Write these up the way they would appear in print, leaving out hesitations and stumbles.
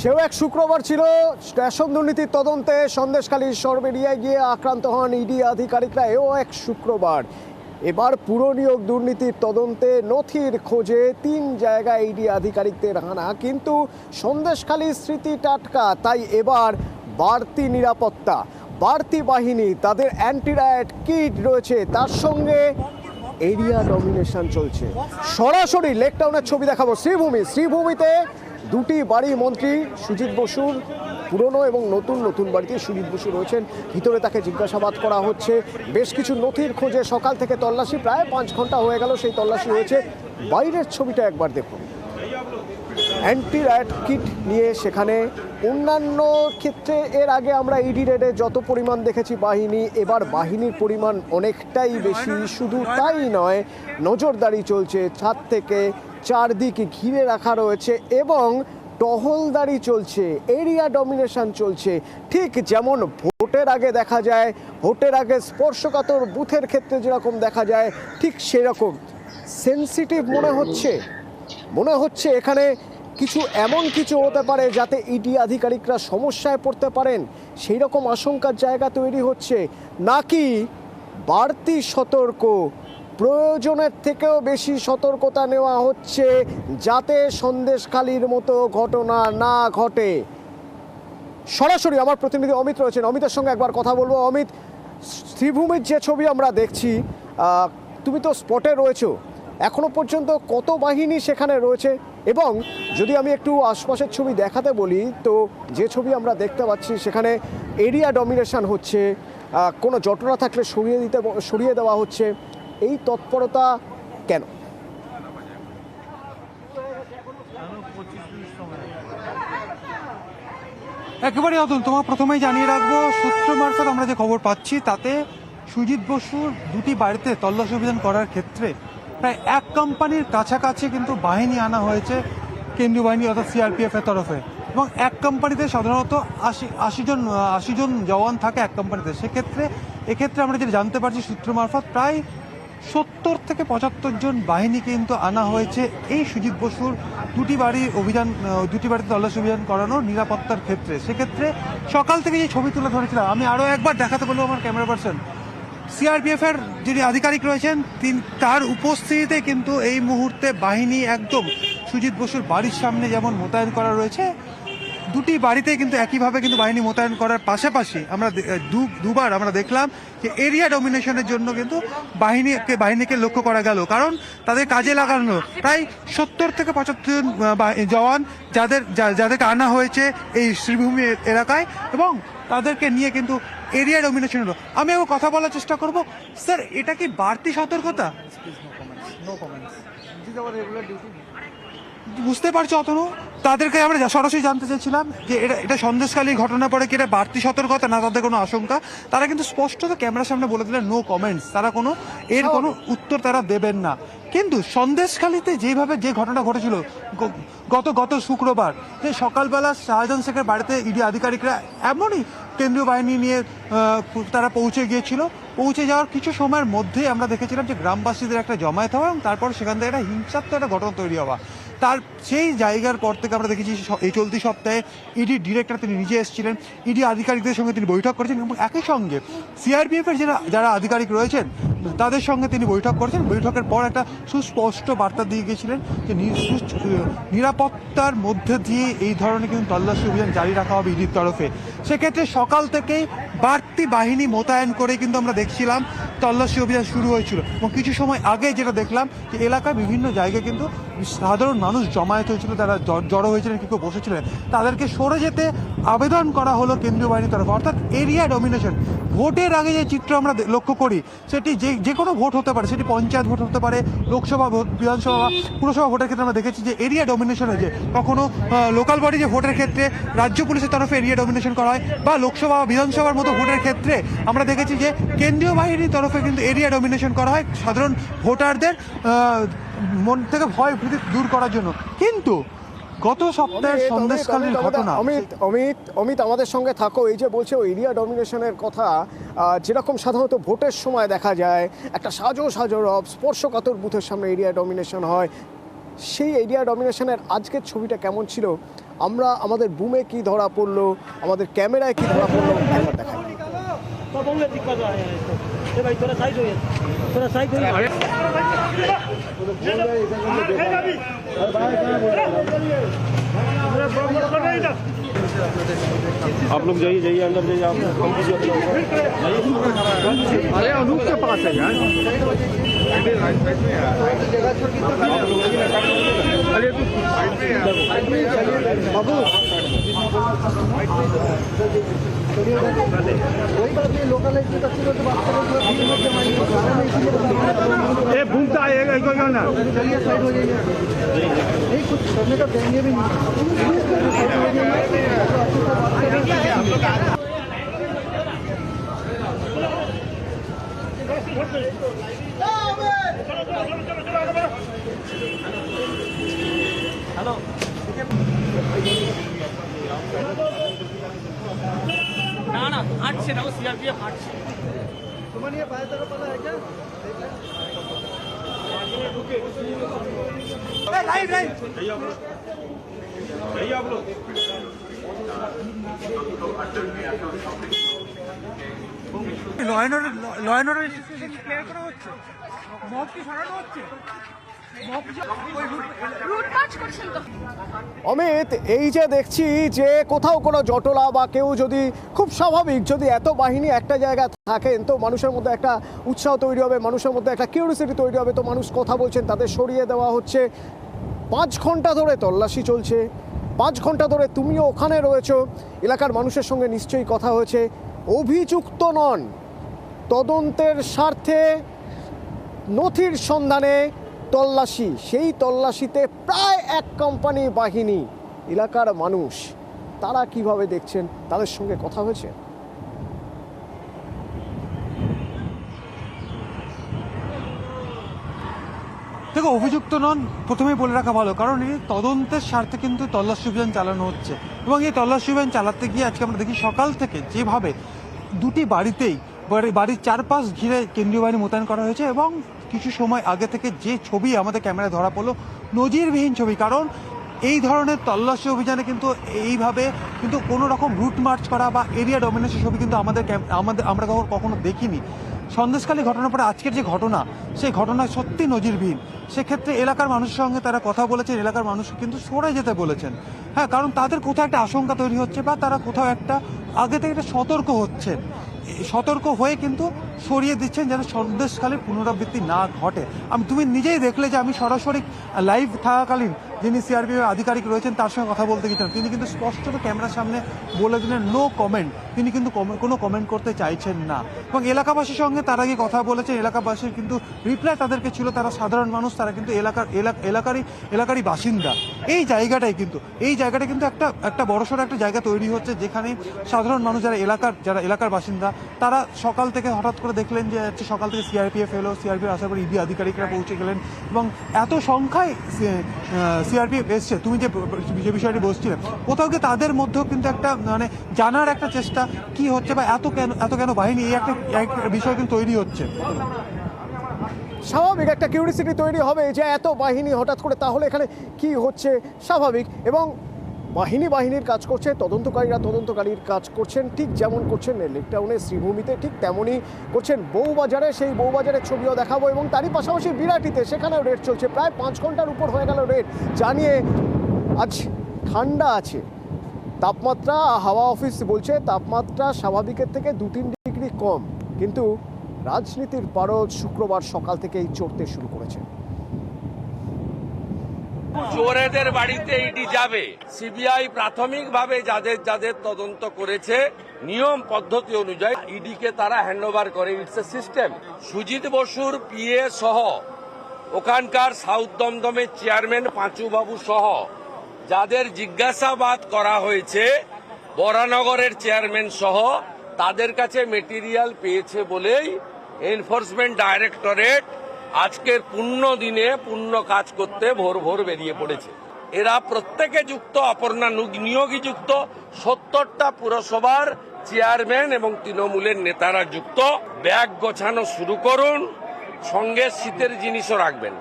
সেও এক শুক্রবার ছিল। রেশন দুর্নীতির তদন্তে সন্দেশখালীর সরবেরিয়ায় গিয়ে আক্রান্ত হন ইডি আধিকারিকরা। এও এক শুক্রবার। এবার পুর নিয়োগ দুর্নীতির তদন্তে নথির খোঁজে 3 জায়গায় ইডি আধিকারিকদের হানা, কিন্তু সন্দেশখালীর স্মৃতি টাটকা। তাই এবার বাড়তি নিরাপত্তা, বাড়তি বাহিনী, তাদের অ্যান্টি রায়েট কিট রয়েছে, তার সঙ্গে এরিয়া ডমিনেশন চলছে। সরাসরি লেকটাউনের ছবি দেখাবো। শ্রীভূমিতে দুটি বাড়ি মন্ত্রী সুজিত বসুর, পুরনো এবং নতুন বাড়িতে সুজিত বসু রয়েছেন। ভিতরে তাকে জিজ্ঞাসাবাদ করা হচ্ছে। বেশ কিছু নথির খোঁজে সকাল থেকে তল্লাশি, প্রায় 5 ঘন্টা হয়ে গেল সেই তল্লাশি হয়েছে। বাইরের ছবিটা একবার দেখুন। অ্যান্টি রায়েট কিট নিয়ে সেখানে অন্যান্য ক্ষেত্রে এর আগে আমরা ইডি রেডে যত পরিমাণ দেখেছি বাহিনী, এবার বাহিনীর পরিমাণ অনেকটাই বেশি। শুধু তাই নয়, নজরদারি চলছে, ছাদ থেকে চারদিকে ঘিরে রাখা রয়েছে এবং টহলদারি চলছে, এরিয়া ডমিনেশন চলছে। ঠিক যেমন ভোটের আগে দেখা যায়, ভোটের আগে স্পর্শকাতর বুথের ক্ষেত্রে যেরকম দেখা যায়, ঠিক সেরকম সেন্সিটিভ মনে হচ্ছে এখানে এমন কিছু হতে পারে যাতে ইডি আধিকারিকরা সমস্যায় পড়তে পারেন। সেই রকম আশঙ্কার জায়গা তৈরি হচ্ছে, নাকি বাড়তি সতর্ক, প্রয়োজনের থেকেও বেশি সতর্কতা নেওয়া হচ্ছে যাতে সন্দেশখালীর মতো ঘটনা না ঘটে। সরাসরি আমার প্রতিনিধি অমিত রয়েছেন, অমিতের সঙ্গে একবার কথা বলবো। অমিত, শ্রীভূমির যে ছবি আমরা দেখছি, তুমি তো স্পটে রয়েছো, এখনো পর্যন্ত কত বাহিনী সেখানে রয়েছে? এবং যদি আমি একটু আশপাশের ছবি দেখাতে বলি, তো যে ছবি আমরা দেখতে পাচ্ছি সেখানে এরিয়া ডমিনেশন হচ্ছে, কোনো জটলা থাকলে সরিয়ে দেওয়া হচ্ছে। এই তৎপরতা কেন? একেবারে অতুল, তোমার প্রথমেই জানিয়ে রাখবো, সূত্র মারফত আমরা যে খবর পাচ্ছি তাতে সুজিত বসুর দুটি বাড়িতে তল্লাশি অভিযান করার ক্ষেত্রে প্রায় 1 কোম্পানির কাছাকাছি কিন্তু বাহিনী আনা হয়েছে, কেন্দ্রীয় বাহিনী অর্থাৎ সিআরপিএফ এর তরফে। এবং 1 কোম্পানিতে সাধারণত 80 জন জওয়ান থাকে 1 কোম্পানিতে। এক্ষেত্রে আমরা যেটা জানতে পারছি সূত্র মারফত, প্রায় 70 থেকে 75 জন বাহিনী কিন্তু আনা হয়েছে এই সুজিত বসুর দুটি বাড়িতে তল্লাশি অভিযান করানো নিরাপত্তার ক্ষেত্রে। সেক্ষেত্রে সকাল থেকে যে ছবি তুলে ধরেছিলাম, আমি আরও একবার দেখাতে বলবো আমার ক্যামেরা পার্সন, সিআরপিএফ এর যিনি আধিকারিক রয়েছেন তার উপস্থিতিতে কিন্তু এই মুহূর্তে বাহিনী একদম সুজিত বসুর বাড়ির সামনে যেমন মোতায়েন করা রয়েছে, দুটি বাড়িতে কিন্তু একইভাবে কিন্তু বাহিনী মোতায়েন করার পাশাপাশি আমরা দুবার আমরা দেখলাম যে এরিয়া ডমিনেশনের জন্য কিন্তু বাহিনীকে লক্ষ্য করা গেল। কারণ তাদের কাজে লাগানো প্রায় 70 থেকে 75 জন জওয়ান যাদেরকে আনা হয়েছে এই শ্রীভূমি এলাকায়, এবং তাদেরকে নিয়ে কিন্তু এরিয়া ডমিনেশন হলো। আমি আবার কথা বলার চেষ্টা করব। স্যার, এটা কি বাড়তি সতর্কতা? বুঝতে পারছো অতনু, তাদেরকে আমরা সরাসরি জানতে চাইছিলাম যে এটা সন্দেশখালীর ঘটনা পরে কি এটা বাড়তি সতর্কতা না তাদের কোনো আশঙ্কা। তারা কিন্তু স্পষ্টত ক্যামেরার সামনে বলে দিলেন নো কমেন্টস, তারা কোনো উত্তর তারা দেবেন না। কিন্তু সন্দেশখালীতে যে ঘটনা ঘটেছিল গত শুক্রবার, যে সকালবেলা শাহজাহান শেখের বাড়িতে ইডি আধিকারিকরা এমনই কেন্দ্রীয় বাহিনী নিয়ে তারা পৌঁছে গিয়েছিল। পৌঁছে যাওয়ার কিছু সময়ের মধ্যেই আমরা দেখেছিলাম যে গ্রামবাসীদের একটা জমায়েত হওয়া এবং তারপর সেখান থেকে একটা হিংসাত্মক একটা ঘটনা তৈরি হওয়া। সেই জায়গার পর থেকে আমরা দেখেছি এই চলতি সপ্তাহে ইডি ডিরেক্টর তিনি নিজে এসেছিলেন, ইডি আধিকারিকদের সঙ্গে তিনি বৈঠক করেছেন এবং একই সঙ্গে সিআরপিএফের যারা আধিকারিক রয়েছেন তাদের সঙ্গে তিনি বৈঠক করেছেন। বৈঠকের পর একটা সুস্পষ্ট বার্তা দিয়ে গিয়েছিলেন যে নিরাপত্তার মধ্যে দিয়ে এই ধরনের কিন্তু তল্লাশি অভিযান জারি রাখা হবে ইডির তরফে। সেক্ষেত্রে সকাল থেকেই বাড়তি বাহিনী মোতায়েন করে কিন্তু আমরা দেখছিলাম তল্লাশি অভিযান শুরু হয়েছিল। এবং কিছু সময় আগে যেটা দেখলাম যে এলাকায় বিভিন্ন জায়গায় কিন্তু সাধারণ মানুষ জমায়েত হয়েছিল, তারা জড়ো হয়েছিলেন, কেউ বসেছিলেন, তাদেরকে সরে যেতে আবেদন করা হলো কেন্দ্রীয় বাহিনীর তরফে। অর্থাৎ এরিয়া ডমিনেশন। ভোটের আগে যে চিত্র আমরা লক্ষ্য করি সেটি যে কোনো ভোট হতে পারে, সেটি পঞ্চায়েত ভোট হতে পারে, লোকসভা ভোট, বিধানসভা বা পুরসভা ভোটের ক্ষেত্রে আমরা দেখেছি যে এরিয়া ডমিনেশনে যে কখনো লোকাল বডি যে ভোটের ক্ষেত্রে রাজ্য পুলিশের তরফে এরিয়া ডমিনেশন করা হয়, বা লোকসভা বা বিধানসভার মতো ভোটের ক্ষেত্রে আমরা দেখেছি যে কেন্দ্রীয় বাহিনীর তরফে কিন্তু এরিয়া ডমিনেশন করা হয় সাধারণ ভোটারদের মন থেকে ভয় ভীতি দূর করার জন্য। কিন্তু গত সপ্তাহের সন্দেশখালীর ঘটনা, অমিত আমাদের সঙ্গে থাকো। এই যে বলছে এরিয়া ডমিনেশনের কথা, যেরকম সাধারণত ভোটের সময় দেখা যায় একটা সাজো রব স্পর্শকাতর বুথের সামনে এরিয়া ডমিনেশন হয়, সেই এরিয়া ডমিনেশনের আজকের ছবিটা কেমন ছিল, আমরা আমাদের বুমে কি ধরা পড়লো, আমাদের ক্যামেরায় কি ধরা পড়লো একবার দেখাই। आप लोग जाइए जाइए अंदर जाइए आप अरे अनूप के पास है यार। बाबू ये घूमता है ना नहीं कुछ करने का देंगे भी नहीं। हेलो ना ना आठ से ना वो सीआरपीएफ 8 से तुम्हारे ये बाएं तरफ वाला है क्या? लाइव लाइव जाइए आप लोग ল অ্যান্ড অর্ডার ক্লিয়ার করা হচ্ছে, মব কি সরানো হচ্ছে, অমিত, এই যে দেখছি যে কোথাও কোনো জটলা বা কেউ যদি খুব স্বাভাবিক যদি এত বাহিনী একটা জায়গায় থাকেন তো মানুষের মধ্যে একটা উৎসাহ তৈরি হবে, মানুষের মধ্যে একটা কিউরিওসিটি তৈরি হবে, তো মানুষ কথা বলছেন, তাদের সরিয়ে দেওয়া হচ্ছে। 5 ঘন্টা ধরে তল্লাশি চলছে, 5 ঘন্টা ধরে তুমিও ওখানে রয়েছো, এলাকার মানুষের সঙ্গে নিশ্চয়ই কথা হয়েছে। অভিযুক্ত নন, তদন্তের স্বার্থে নথির সন্ধানে তল্লাশি, সেই তল্লাশিতে প্রায় 1 কোম্পানি বাহিনী। এলাকার মানুষ তারা কিভাবে দেখছেন, তাদের সঙ্গে কথা হয়েছে। দেখো, অভিযুক্ত নন প্রথমেই বলে রাখা ভালো, কারণ এই তদন্তের স্বার্থে কিন্তু তল্লাশি অভিযান চালানো হচ্ছে এবং এই তল্লাশি অভিযান চালাতে গিয়ে আজকে আমরা দেখি সকাল থেকে যেভাবে দুটি বাড়িতেই বাড়ির চারপাশ ঘিরে কেন্দ্রীয় বাহিনী মোতায়েন করা হয়েছে এবং কিছু সময় আগে থেকে যে ছবি আমাদের ক্যামেরায় ধরা পড়লো, নজিরবিহীন ছবি। কারণ এই ধরনের তল্লাশি অভিযানে কিন্তু এইভাবে কিন্তু কোনো রকম রুট মার্চ করা বা এরিয়া ডমিনেশন ছবি কিন্তু আমরা কখনো দেখিনি। সন্দেশখালী ঘটনার পরে আজকের যে ঘটনা, সেই ঘটনা সত্যি নজিরবিহীন। সেক্ষেত্রে এলাকার মানুষের সঙ্গে তারা কথা বলেছেন, এলাকার মানুষ কিন্তু সরে যেতে বলেছেন। হ্যাঁ, কারণ তাদের কোথাও একটা আশঙ্কা তৈরি হচ্ছে বা তারা কোথাও একটা আগে থেকে একটা সতর্ক হয়ে কিন্তু সরিয়ে দিচ্ছেন যেন সন্দেশখালীর পুনরাবৃত্তি না ঘটে। তুমি নিজেই দেখলে যে আমি সরাসরি লাইভ থাকাকালীন যিনি সিআরপিএফ আধিকারিক রয়েছেন তার সঙ্গে কথা বলতে গিয়েছিলাম, তিনি কিন্তু স্পষ্টত ক্যামেরার সামনে বলে দিলেন নো কমেন্ট, তিনি কিন্তু কোনো কমেন্ট করতে চাইছেন না। এবং এলাকাবাসীর সঙ্গে তারা গিয়ে কথা বলেছেন, এলাকাবাসীর কিন্তু রিপ্লাই তাদেরকে ছিল, তারা সাধারণ মানুষ, তারা কিন্তু এলাকারই বাসিন্দা। এই জায়গাটাই কিন্তু একটা বড়সড় একটা জায়গা তৈরি হচ্ছে যেখানে সাধারণ মানুষ যারা এলাকার বাসিন্দা তারা সকাল থেকে হঠাৎ করে দেখলেন যে সকাল থেকে সিআরপিএফ এলো, সিআরপিএফ আসার পর ইডি আধিকারিকরা পৌঁছে গেলেন এবং এত সংখ্যায় সিআরপিএফ এসছে। তুমি যে বিষয়টি বলছিলে, কোথাও গিয়ে তাদের মধ্যেও কিন্তু একটা মানে জানার একটা চেষ্টা কি হচ্ছে বা এত কেন বাহিনী, এই একটা বিষয় কিন্তু তৈরি হচ্ছে। স্বাভাবিক একটা কিউরিওসিটি তৈরি হবে যে এত বাহিনী হঠাৎ করে, তাহলে এখানে কি হচ্ছে, স্বাভাবিক। এবং বাহিনীর কাজ করছে, তদন্তকারীর কাজ করছেন, ঠিক যেমন করছেন লেকটাউনে শ্রীভূমিতে, ঠিক তেমনই করছেন বউবাজারে। সেই বউবাজারের ছবিও দেখাবো এবং তারই পাশাপাশি বিরাটিতে, সেখানেও রেড চলছে। প্রায় 5 ঘন্টার উপর হয়ে গেল রেড। জানিয়ে আজ ঠান্ডা আছে তাপমাত্রা, হাওয়া অফিস বলছে তাপমাত্রা স্বাভাবিকের থেকে 2-3 ডিগ্রি কম, কিন্তু রাজনীতির পারদ শুক্রবার সকাল থেকেই চড়তে শুরু করেছে। চোরেদের বাড়িতে ইডি যাবে, সিবিআই প্রাথমিকভাবে যাদের তদন্ত করেছে নিয়ম পদ্ধতি অনুযায়ী ইডিকে তারা হ্যান্ডওভার করে। It's a system. সুজিত বসুর পিএ সহ ওখানকার সাউথ দমদমের চেয়ারম্যান পাঁচুবাবু সহ যাদের জিজ্ঞাসাবাদ করা হয়েছে, বরানগরের চেয়ারম্যান সহ, তাদের কাছে মেটেরিয়াল পেয়েছে বলেই এনফোর্সমেন্ট ডাইরেক্টরেট আজকের পূর্ণ দিনে পূর্ণ কাজ করতে ভোর বেরিয়ে পড়েছে। এরা প্রত্যেকে যুক্ত, অপর্ণা নিয়োগী যুক্ত, 70টা পুরসভার চেয়ারম্যান এবং তৃণমূলের নেতারা যুক্ত। ব্যাগ গোছানো শুরু করুন, সঙ্গে শীতের জিনিসও রাখবেন।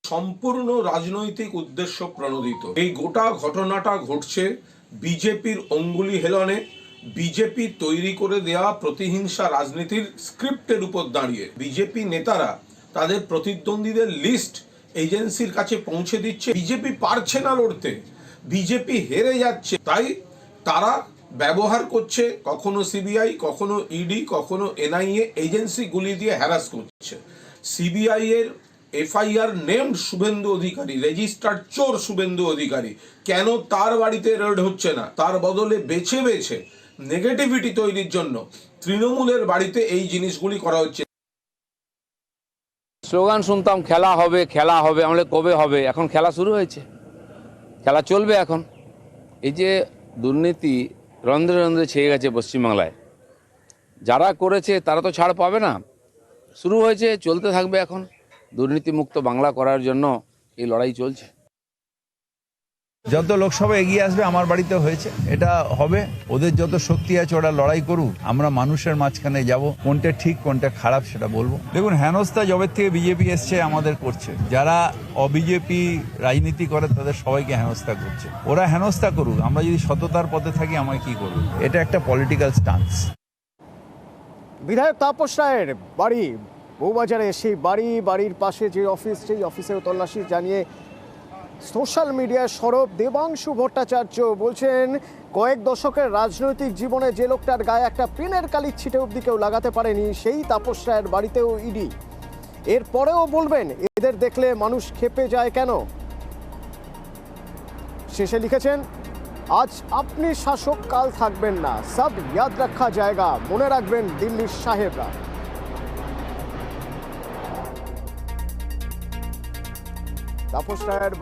সম্পূর্ণ রাজনৈতিক উদ্দেশ্য প্রণোদিত এই গোটা ঘটনাটা ঘটছে বিজেপির অঙ্গুলি হেলনে, বিজেপি তৈরি করে দেওয়া প্রতিহিংসা রাজনীতির স্ক্রিপ্টের উপর দাঁড়িয়ে বিজেপি নেতারা তাদের প্রতিদ্বন্দ্বীদের লিস্ট এজেন্সির কাছে পৌঁছে দিচ্ছে। বিজেপি পারছে না লড়তে, বিজেপি হেরে যাচ্ছে, তাই তারা ব্যবহার করছে কখনো সিবিআই, কখনো ইডি, কখনো এনআইএ এজেন্সিগুলি দিয়ে হ্যারাস করছে। সিবিআই এর FIR named Suvendu Adhikari, registered চোর শুভেন্দু অধিকারী, কেন তার বাড়িতে রেড হচ্ছে না? তার বদলে বেছে বেছে নেগেটিভিটি তৈরির জন্য তৃণমূলের বাড়িতে এই জিনিসগুলি করা হচ্ছে। স্লোগান শুনতাম খেলা হবে খেলা হবে, আমাদের কবে হবে? এখন খেলা শুরু হয়েছে, খেলা চলবে এখন। এই যে দুর্নীতি রন্ধ্রে রন্ধ্রে ছেয়ে গেছে পশ্চিমবাংলায়, যারা করেছে তারা তো ছাড় পাবে না। শুরু হয়েছে, চলতে থাকবে। এখন দুর্নীতিমুক্ত বাংলা করার জন্য এই লড়াই চলছে। যত লোকসভা এগিয়ে আসবে আমার বাড়িতে হয়েছে, এটা হবে। ওদের যত শক্তি আছে ওরা লড়াই করুক, আমরা মানুষের মাঝখানে যাব, কোনটা ঠিক কোনটা খারাপ সেটা বলবো। দেখুন, হেনস্থা জবের থেকে বিজেপি এসছে আমাদের করছে, যারা অবিজেপি রাজনীতি করে তাদের সবাইকে হেনস্থা করছে। ওরা হেনস্থা করুক, আমরা যদি সততার পথে থাকি আমায় কি করবো? এটা একটা পলিটিক্যাল স্টান্স। বিধায়ক তাপস রায়ের বাড়ি বউবাজারে, সেই বাড়ির পাশে যে অফিস, সেই অফিসেও তল্লাশি জানিয়ে সোশ্যাল মিডিয়ায় সরব দেবাংশু ভট্টাচার্য বলছেন, কয়েক দশকের রাজনৈতিক জীবনে যে লোকটার গায়ে একটা পেনের কালির ছিটে অবধি কেউ লাগাতে পারেনি, সেই তাপস রায়ের বাড়িতেও ইডি। এরপরেও বলবেন এদের দেখলে মানুষ ক্ষেপে যায় কেন? শেষে লিখেছেন, আজ আপনি শাসক কাল থাকবেন না, সব ইয়াদ রাখা জায়গা, মনে রাখবেন দিল্লির সাহেবরা। তাপস রায়ের